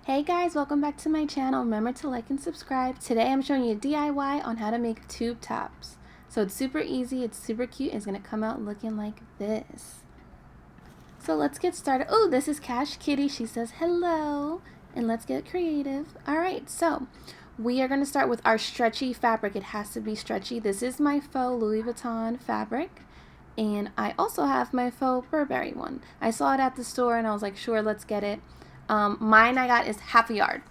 Hey guys, welcome back to my channel. Remember to like and subscribe. Today I'm showing you a DIY on how to make tube tops. So it's super easy, it's super cute, and it's going to come out looking like this. So let's get started. Oh, this is Cash Kitty. She says hello, and let's get creative. Alright, so we are going to start with our stretchy fabric. It has to be stretchy. This is my faux Louis Vuitton fabric. And I also have my faux Burberry one. I saw it at the store and I was like, sure, let's get it. Mine I got is half a yard.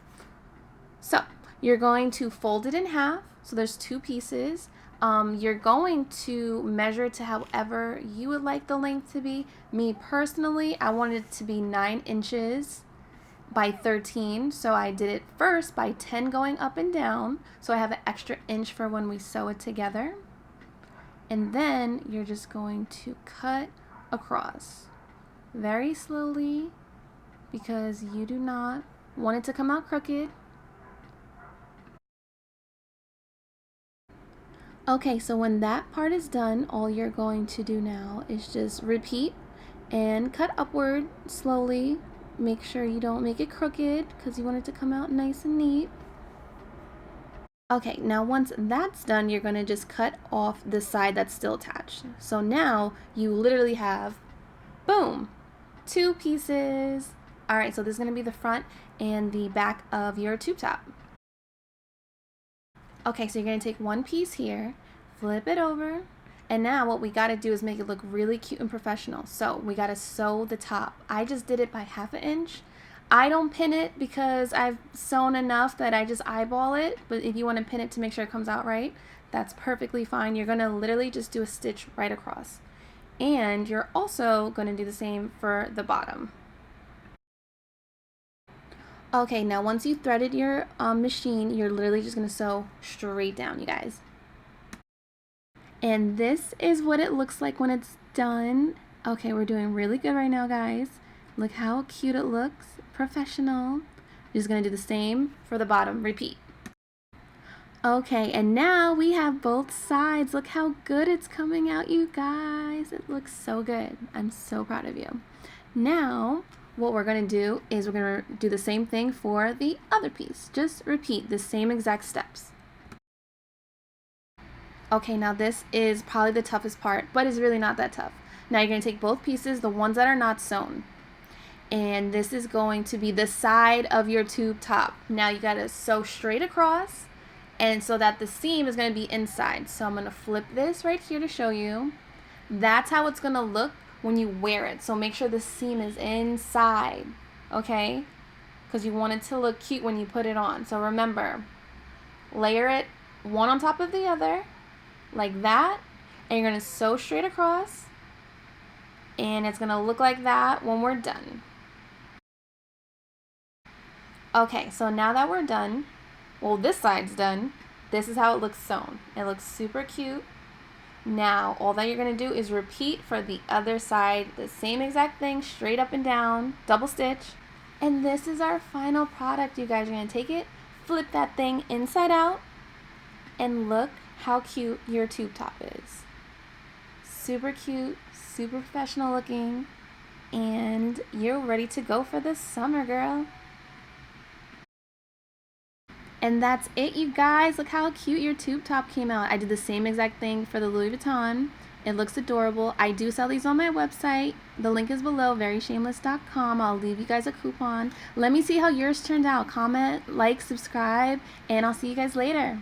So you're going to fold it in half. So there's two pieces. You're going to measure it to however you would like the length to be. Me personally, I wanted it to be 9 inches by 13. So I did it first by 10 going up and down. So I have an extra inch for when we sew it together. And then you're just going to cut across very slowly because you do not want it to come out crooked. Okay, so when that part is done, all you're going to do now is just repeat and cut upward slowly. Make sure you don't make it crooked because you want it to come out nice and neat. Okay, now once that's done, you're going to just cut off the side that's still attached. So now you literally have, boom, 2 pieces. Alright, so this is going to be the front and the back of your tube top. Okay, so you're going to take one piece here, flip it over, and now what we got to do is make it look really cute and professional. So we got to sew the top. I just did it by ½ inch. I don't pin it because I've sewn enough that I just eyeball it, but if you want to pin it to make sure it comes out right, that's perfectly fine. You're going to literally just do a stitch right across. And you're also going to do the same for the bottom. Okay, now once you threaded your machine, you're literally just going to sew straight down, you guys. And this is what it looks like when it's done. Okay, we're doing really good right now, guys. Look how cute it looks. Professional. You're just going to do the same for the bottom. Repeat. Okay, and now we have both sides. Look how good it's coming out, you guys. It looks so good. I'm so proud of you. Now, what we're going to do is we're going to do the same thing for the other piece. Just repeat the same exact steps. Okay, now this is probably the toughest part, but it's really not that tough. Now you're going to take both pieces, the ones that are not sewn. And this is going to be the side of your tube top. Now you got to sew straight across, and so that the seam is going to be inside. So I'm going to flip this right here to show you. That's how it's going to look when you wear it. So make sure the seam is inside, okay? Because you want it to look cute when you put it on. So remember, layer it one on top of the other, like that, and you're going to sew straight across, and it's going to look like that when we're done. Okay, so now that we're done, well, this side's done, this is how it looks sewn. It looks super cute. Now, all that you're going to do is repeat for the other side, the same exact thing, straight up and down, double stitch. And this is our final product, you guys. Are going to take it, flip that thing inside out, and look how cute your tube top is. Super cute, super professional looking, and you're ready to go for the summer, girl. And that's it, you guys. Look how cute your tube top came out. I did the same exact thing for the Louis Vuitton. It looks adorable. I do sell these on my website. The link is below, veryshameless.com. I'll leave you guys a coupon. Let me see how yours turned out. Comment, like, subscribe, and I'll see you guys later.